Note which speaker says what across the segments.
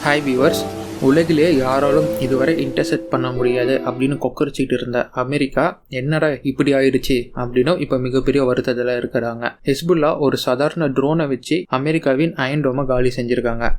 Speaker 1: Hi viewers, உலகிலே யாராலும் இதுவரை இன்டர்செப்ட் பண்ண முடியாது அப்படின்னு கொக்கரிச்சிட்டு இருந்த அமெரிக்கா என்னடா இப்படி ஆயிடுச்சு அப்படின்னு இப்போ மிகப்பெரிய வருத்தத்தில் இருக்கிறாங்க. ஹெஸ்புல்லா ஒரு சாதாரண ட்ரோனை வச்சு அமெரிக்காவின் அயன் டோமை காலி செஞ்சுருக்காங்க.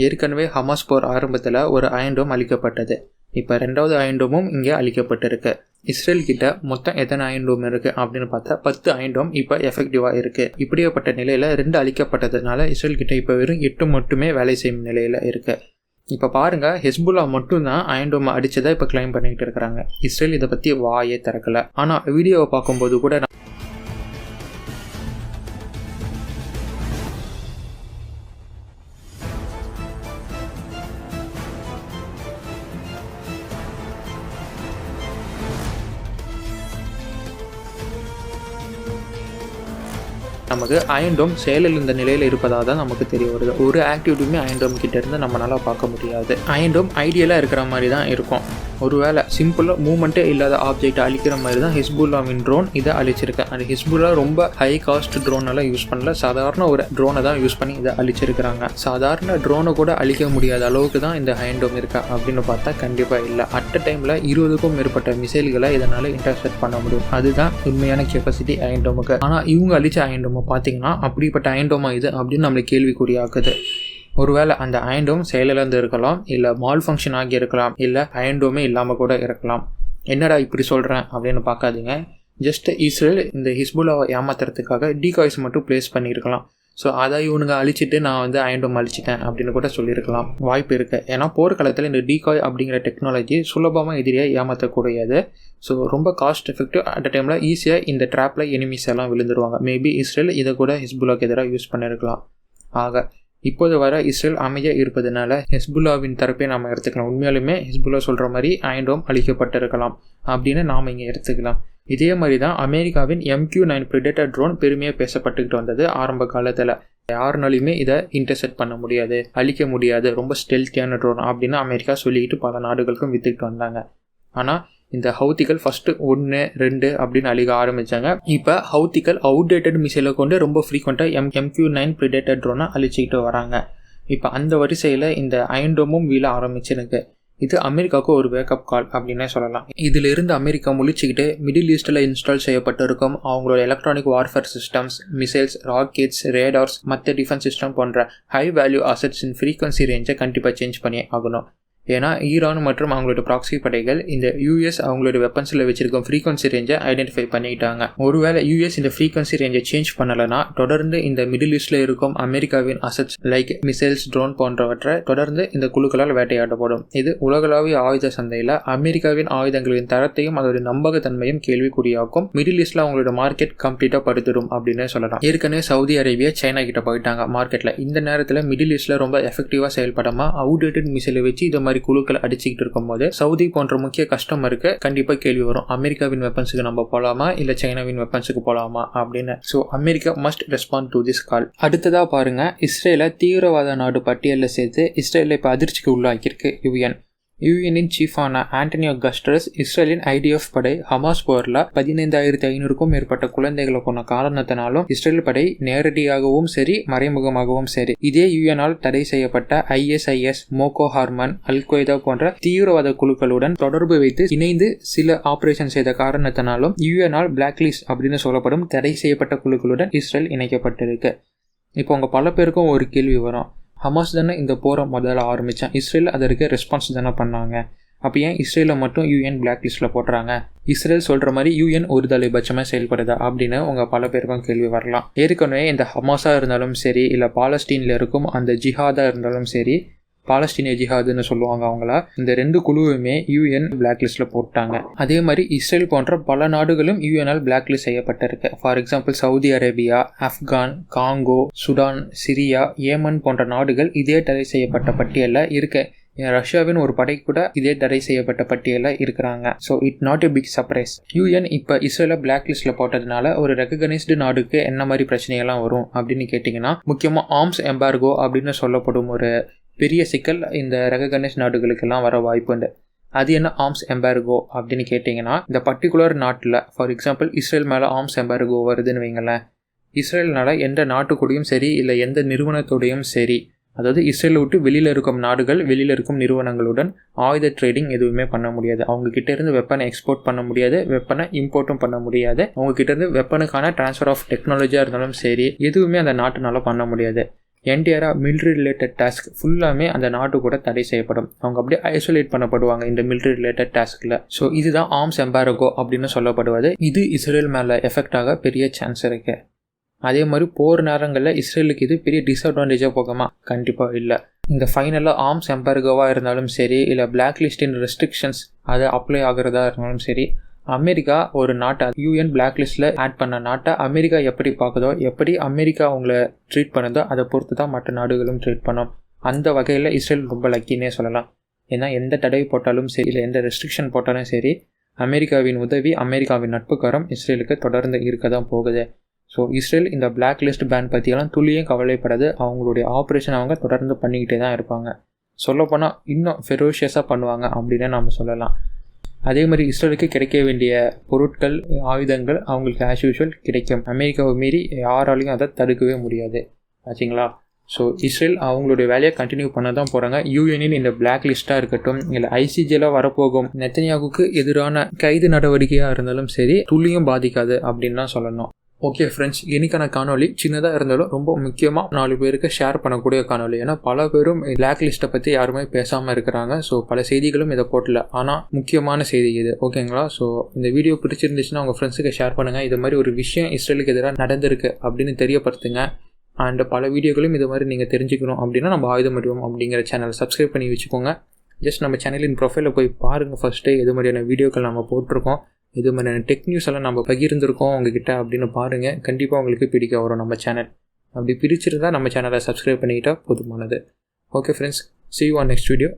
Speaker 1: ஏற்கனவே ஹமாஸ் போர் ஆரம்பத்தில் ஒரு அயன் டோம் அழிக்கப்பட்டது. இப்போ 2வது அயன் டோமும் இங்கே அழிக்கப்பட்டிருக்கு. இஸ்ரேல் கிட்ட மொத்தம் எத்தனை அயன் டோம் இருக்குது அப்படின்னு பார்த்தா 10 அயன் டோம் இப்போ எஃபெக்டிவாக இருக்குது. இப்படியாப்பட்ட நிலையில் 2 அழிக்கப்பட்டதுனால இஸ்ரேல் கிட்ட இப்போ வெறும் 8 மட்டுமே வேலை செய்யும் நிலையில் இருக்குது. இப்போ பாருங்கள், ஹெஸ்புல்லா மட்டும்தான் அயன் டோமை அடித்ததை இப்போ கிளைம் பண்ணிக்கிட்டு இருக்கிறாங்க. இஸ்ரேல் இதை பற்றி வாயே திறக்கலை. ஆனால் வீடியோவை பார்க்கும்போது கூட நமக்கு அயன் டோம் செயலில் இந்த நிலையில் இருப்பதாக தான் நமக்கு தெரிய வருது. ஒரு ஆக்டிவிட்டியுமே அயன் டோம் கிட்ட இருந்து நம்மளால பார்க்க முடியாது. அயன் டோம் ஐடியலாக இருக்கிற மாதிரி தான் இருக்கும். ஒருவேளை சிம்பிளாக மூவ்மெண்ட்டே இல்லாத ஆப்ஜெக்ட் அழிக்கிற மாதிரி தான் ஹிஸ்புல்லாவின் ட்ரோன் இதை அழிச்சிருக்கேன். அது ஹிஸ்புல்லா ரொம்ப ஹை காஸ்ட் ட்ரோனெல்லாம் யூஸ் பண்ணல, சாதாரண ஒரு ட்ரோனை தான் யூஸ் பண்ணி இதை அழிச்சிருக்கிறாங்க. சாதாரண ட்ரோனை கூட அழிக்க முடியாத அளவுக்கு தான் இந்த அயன் டோம் இருக்கா அப்படின்னு பார்த்தா கண்டிப்பாக இல்லை. அட் அ டைமில் 20க்கும் மேற்பட்ட மிசைல்களை இதனால் இன்டர்செப்ட் பண்ண முடியும். அதுதான் உண்மையான கெப்பாசிட்டி அயன் டோமுக்கு. ஆனால் இவங்க அழிச்ச அயன் டோமை பார்த்தீங்கன்னா அப்படிப்பட்ட அயன் டோமா இது அப்படின்னு நம்மளை கேள்விக்குறியாக்குது. ஒருவேளை அந்த அயன் டோம் செயலிழந்து இருக்கலாம், இல்லை மால் ஃபங்க்ஷன் ஆகி இருக்கலாம், இல்லை அயன் டோமே இல்லாமல் கூட இருக்கலாம். என்னடா இப்படி சொல்கிறேன் அப்படின்னு பார்க்காதீங்க. ஜஸ்ட் இஸ்ரேல் இந்த ஹிஸ்புல்லாவை ஏமாத்துறதுக்காக டீகாய்ஸ் மட்டும் பிளேஸ் பண்ணியிருக்கலாம். ஸோ அதை இவனுங்க அழிச்சிட்டு நான் அயன் டோம் அழிச்சிட்டேன் அப்படின்னு கூட சொல்லியிருக்கலாம். வாய்ப்பு இருக்குது. ஏன்னா போர்க்காலத்தில் இந்த டீகாய் அப்படிங்கிற டெக்னாலஜி சுலபமாக எதிரியை ஏமாற்றக்கூடியது. ஸோ ரொம்ப காஸ்ட் எஃபெக்டிவ். அட் அ டைமில் ஈஸியாக இந்த ட்ராப்பில் எனிமீஸ் எல்லாம் விழுந்துருவாங்க. மேபி இஸ்ரேல் இதை கூட ஹிஸ்புல்லாவுக்கு எதிராக யூஸ் பண்ணியிருக்கலாம். ஆக இப்போது வர இஸ்ரேல் அமைதியாக இருப்பதனால ஹெஸ்புல்லாவின் தரப்பை நாம் எடுத்துக்கலாம். உண்மையாலுமே ஹெஸ்புல்லா சொல்கிற மாதிரி அயன் டோம் அழிக்கப்பட்டிருக்கலாம் அப்படின்னு நாம் இங்கே எடுத்துக்கலாம். இதே மாதிரி தான் அமெரிக்காவின் MQ-9 பிரிடேட்டர் ட்ரோன் பெருமையாக பேசப்பட்டுக்கிட்டு வந்தது ஆரம்ப காலத்தில். யாருனாலையுமே இதை இன்டர்செப்ட் பண்ண முடியாது, அழிக்க முடியாது, ரொம்ப ஸ்டெல்த்தியான ட்ரோன் அப்படின்னு அமெரிக்கா சொல்லிக்கிட்டு பல நாடுகளுக்கும் விற்றுக்கிட்டு வந்தாங்க. ஆனால் இந்த ஹவுத்திகள் ஃபஸ்ட்டு 1, 2 அப்படின்னு அழிக்க ஆரம்பித்தாங்க. இப்போ ஹவுத்திகள் அவுடேட்டட் மிசைலை கொண்டு ரொம்ப ஃப்ரீக்வெண்ட்டாக MQ-9 பிரிடேட்டர் ட்ரோனை அழிச்சிக்கிட்டு வராங்க. இப்போ அந்த வரிசையில் இந்த அயன் டோமும் வீழ ஆரம்பிச்சிருக்கு. இது அமெரிக்காவுக்கு ஒரு வேக்கப் கால் அப்படின்னே சொல்லலாம். இதிலிருந்து அமெரிக்கா முழிச்சுக்கிட்டு மிடில் ஈஸ்டில் இன்ஸ்டால் செய்யப்பட்டிருக்கும் அவங்களோட electronic warfare systems, missiles, rockets, radars, மற்ற டிஃபென்ஸ் சிஸ்டம் போன்ற ஹை வேல்யூ அசெட்ஸ் இன் ஃப்ரீக்வன்சி ரேஞ்சை கண்டிப்பாக சேஞ்ச் பண்ணி ஆகணும். ஏன்னா ஈரான் மற்றும் அவங்களோட ப்ராக்ஸி படைகள் இந்த US அவங்களோட வெப்பன்ஸில் வச்சிருக்கும் ஃப்ரீக்வன்சி ரேஞ்சை ஐடென்டிஃபை பண்ணிட்டாங்க. ஒருவேளை US இந்த ஃப்ரீக்வன்சி ரேஞ்சை சேஞ்ச் பண்ணலைன்னா தொடர்ந்து இந்த மிடில் ஈஸ்டில் இருக்கும் அமெரிக்காவின் அசெட்ஸ் லைக் மிசைல்ஸ், ட்ரோன் போன்றவற்றை தொடர்ந்து இந்த குழுக்களால் வேட்டையாடப்படும். இது உலகளாவிய ஆயுத சந்தையில் அமெரிக்காவின் ஆயுதங்களின் தரத்தையும் அதோட நம்பகத்தன்மையும் கேள்விக்குறியாக்கும். மிடில் ஈஸ்டில் அவங்களோட மார்க்கெட் கம்ப்ளீட்டாக படுத்துடும் அப்படின்னு சொல்லலாம். ஏற்கனவே சவுதி அரேபியா சைனா கிட்ட போயிட்டாங்க மார்க்கெட்டில். இந்த நேரத்தில் மிடில் ஈஸ்டில் ரொம்ப எஃபெக்டிவாக செயல்படாமல் அவுடேட்டட் மிசைலை வச்சு இதை மாதிரி குழுக்கள் அடிச்சுக்கிட்டு இருக்கும் போது சவுதி போன்ற முக்கிய கஸ்டமருக்கு கண்டிப்பாக கேள்வி வரும், அமெரிக்காவின் வெப்பன்ஸுக்கு நம்ம போகலாமா இல்லை சைனாவின் வெப்பன்ஸுக்கு போகலாமா அப்படின்னு. So America must respond to this call. அடுத்ததாக பாருங்க, இஸ்ரேலை தீவிரவாத நாடு பட்டியலில் சேர்த்து இஸ்ரேலை இப்போ அதிர்ச்சிக்கு உள்ளாக்கியிருக்கு யுஎனின் சீஃபான ஆண்டனியோ கஸ்டர்ஸ் இஸ்ரேலின் IDF படை ஹமாஸ் போரில் 15,500க்கும் மேற்பட்ட குழந்தைகளை கொண்ட காரணத்தினாலும் இஸ்ரேல் படை நேரடியாகவும் சரி மறைமுகமாகவும் சரி இதே யுஎனால் தடை செய்யப்பட்ட ISIS, மோகோ ஹார்மன், அல்-கொய்தா போன்ற தீவிரவாத குழுக்களுடன் தொடர்பு வைத்து இணைந்து சில ஆபரேஷன் செய்த காரணத்தினாலும் யுஎனால் பிளாக் லிஸ்ட் அப்படின்னு சொல்லப்படும் தடை செய்யப்பட்ட குழுக்களுடன் இஸ்ரேல் இணைக்கப்பட்டிருக்கு. இப்போ உங்கள் பல பேருக்கும் ஒரு கேள்வி வரும், ஹமாஸ் தானே இந்த போரை முதல்ல ஆரம்பித்தான், இஸ்ரேல் அதற்கு ரெஸ்பான்ஸ் தானே பண்ணாங்க, அப்போ ஏன் இஸ்ரேலை மட்டும் UN பிளாக் லிஸ்ட்டில் போட்டுறாங்க? இஸ்ரேல் சொல்கிற மாதிரி UN ஒரு தலைபட்சமாக செயல்படுதா அப்படின்னு உங்கள் பல பேருக்கும் கேள்வி வரலாம். ஏற்கனவே இந்த ஹமாஸாக இருந்தாலும் சரி, இல்லை பாலஸ்தீனில் இருக்கும் அந்த ஜிஹாதாக இருந்தாலும் சரி, பாலஸ்தீனிய ஜிஹாதுன்னு சொல்லுவாங்க அவங்கள, இந்த 2 குழுவுமே UN பிளாக் லிஸ்ட்டில் போட்டாங்க. அதே மாதிரி இஸ்ரேல் போன்ற பல நாடுகளும் UNால் பிளாக் லிஸ்ட் செய்யப்பட்டிருக்கு. For example Saudi Arabia, Afghan, Congo, Sudan, Syria, Yemen போன்ற நாடுகள் இதே தடை செய்யப்பட்ட பட்டியலில் இருக்கு. ரஷ்யாவின் ஒரு படை கூட இதே தடை செய்யப்பட்ட பட்டியலில் இருக்கிறாங்க. So it not a big surprise. UN இப்போ இஸ்ரேலை பிளாக் லிஸ்ட்டில் போட்டதுனால ஒரு ரெகக்னைஸ்டு நாடுக்கு என்ன மாதிரி பிரச்சனைகள்லாம் வரும் அப்படின்னு கேட்டிங்கன்னா, முக்கியமாக ஆர்ம்ஸ் எம்பார்கோ அப்படின்னு சொல்லப்படும் ஒரு பெரிய சிக்கல் இந்த ரெகக்னைஸ் நாடுகளுக்கெல்லாம் வர வாய்ப்புண்டு. அது என்ன ஆர்ம்ஸ் எம்பார்கோ அப்படின்னு கேட்டிங்கன்னா, இந்த பர்டிகுலர் நாட்டில் ஃபார் எக்ஸாம்பிள் இஸ்ரேல் மேலே ஆர்ம்ஸ் எம்பார்கோ வருதுன்னு வைங்களேன், இஸ்ரேல்னால எந்த நாட்டுக்கூடையும் சரி இல்லை எந்த நிறுவனத்தோடையும் சரி அதாவது இஸ்ரேலை விட்டு வெளியில் இருக்கும் நாடுகள், வெளியில் இருக்கும் நிறுவனங்களுடன் ஆயுத ட்ரேடிங் எதுவுமே பண்ண முடியாது. அவங்கக்கிட்ட இருந்து வெப்பனை எக்ஸ்போர்ட் பண்ண முடியாது, வெப்பனை இம்போர்ட்டும் பண்ண முடியாது. அவங்கக்கிட்ட இருந்து வெப்பனுக்கான ட்ரான்ஸ்ஃபர் ஆஃப் டெக்னாலஜியாக இருந்தாலும் சரி, எதுவுமே அந்த நாட்டுனால பண்ண முடியாது. என்டையராக மிலிட்ரி ரிலேட்டட் டாஸ்க் ஃபுல்லாமே அந்த நாட்டு கூட தடை செய்யப்படும். அவங்க அப்படியே ஐசோலேட் பண்ணப்படுவாங்க இந்த மிலிட்ரி ரிலேட்டட் டாஸ்கில். ஸோ இதுதான் ஆர்ம்ஸ் எம்பார்கோ அப்படின்னு சொல்லப்படுவது. இது இஸ்ரேல் மேலே எஃபெக்ட் ஆக பெரிய சான்ஸ் இருக்குது. அதே மாதிரி போர் நேரங்களில் இஸ்ரேலுக்கு இது பெரிய டிஸ்அட்வான்டேஜாக போகுமா? கண்டிப்பாக இல்லை. இந்த ஃபைனலாக ஆர்ம்ஸ் எம்பார்கோவாக இருந்தாலும் சரி, இல்லை பிளாக் லிஸ்டின் ரெஸ்ட்ரிக்ஷன்ஸ் அது அப்ளை ஆகிறதா இருந்தாலும் சரி, அமெரிக்கா ஒரு நாட்டை யூஎன் பிளாக் லிஸ்ட்டில் ஆட் பண்ண நாட்டை அமெரிக்கா எப்படி பார்க்குதோ, எப்படி அமெரிக்கா அவங்கள ட்ரீட் பண்ணுதோ அதை பொறுத்து தான் மற்ற நாடுகளும் ட்ரீட் பண்ணோம். அந்த வகையில் இஸ்ரேல் ரொம்ப லக்கின்னே சொல்லலாம். ஏன்னா எந்த தடை போட்டாலும் சரி, இல்லை எந்த ரெஸ்ட்ரிக்ஷன் போட்டாலும் சரி, அமெரிக்காவின் உதவி, அமெரிக்காவின் நட்புக்கரம் இஸ்ரேலுக்கு தொடர்ந்து இருக்க தான் போகுது. ஸோ இஸ்ரேல் இந்த பிளாக் லிஸ்ட் பேன் பற்றியெல்லாம் துளியும் கவலைப்படாது. அவங்களுடைய ஆப்ரேஷன் அவங்க தொடர்ந்து பண்ணிக்கிட்டே தான் இருப்பாங்க. சொல்லப்போனால் இன்னும் ஃபெரோஷியஸாக பண்ணுவாங்க அப்படின்னு நம்ம சொல்லலாம். அதே மாதிரி இஸ்ரேலுக்கு கிடைக்க வேண்டிய பொருட்கள், ஆயுதங்கள் அவங்களுக்கு ஆஸ் யூஷுவல் கிடைக்கும். அமெரிக்காவை மீறி யாராலையும் அதை தடுக்கவே முடியாது. ஆச்சுங்களா? ஸோ இஸ்ரேல் அவங்களுடைய வேலையை கண்டினியூ பண்ண தான் போகிறாங்க. யூஎனின் இந்த பிளாக் லிஸ்ட்டாக இருக்கட்டும், இல்லை ஐசிஜியில் வரப்போகும் நெத்தன்யாகுக்கு எதிரான கைது நடவடிக்கையாக இருந்தாலும் சரி, துளியும் பாதிக்காது அப்படின்னு தான் சொல்லணும். ஓகே ஃப்ரெண்ட்ஸ், இன்னைக்கான காணொலி சின்னதாக இருந்தாலும் ரொம்ப முக்கியமாக 4 பேருக்கு ஷேர் பண்ணக்கூடிய காணொலி. ஏன்னா பல பேரும் பிளாக் லிஸ்ட்டை பற்றி யாருமே பேசாமல் இருக்கிறாங்க. ஸோ பல செய்திகளும் இதை போட்டல, ஆனால் முக்கியமான செய்தி இது. ஓகேங்களா? ஸோ இந்த வீடியோ பிடிச்சிருந்துச்சுன்னா உங்கள் ஃப்ரெண்ட்ஸுக்கு ஷேர் பண்ணுங்கள். இது மாதிரி ஒரு விஷயம் இஸ்ரேலுக்கு எதிராக நடந்திருக்கு அப்படின்னு தெரியப்படுத்துங்க. அண்ட் பல வீடியோக்களும் இது மாதிரி நீங்கள் தெரிஞ்சுக்கணும் அப்படின்னா நம்ம ஆயுதம் அறிவோம் அப்படிங்கிற சேனல் சப்ஸ்கிரைப் பண்ணி வச்சுக்கோங்க. ஜஸ்ட் நம்ம சேனலின் ப்ரொஃபைலில் போய் பாருங்கள். ஃபஸ்ட்டு இது மாதிரியான வீடியோக்கள் நம்ம போட்டிருக்கோம், இது மாதிரியான டெக் நியூஸ் எல்லாம் நம்ம பகிர்ந்துருக்கோம் உங்ககிட்ட அப்படின்னு பாருங்கள். கண்டிப்பாக உங்களுக்கு பிடிக்க வரும் நம்ம சேனல். அப்படி பிடிச்சிருந்தால் நம்ம சேனலை சப்ஸ்கிரைப் பண்ணிக்கிட்டால் போதுமானது. Okay friends, see you on next video.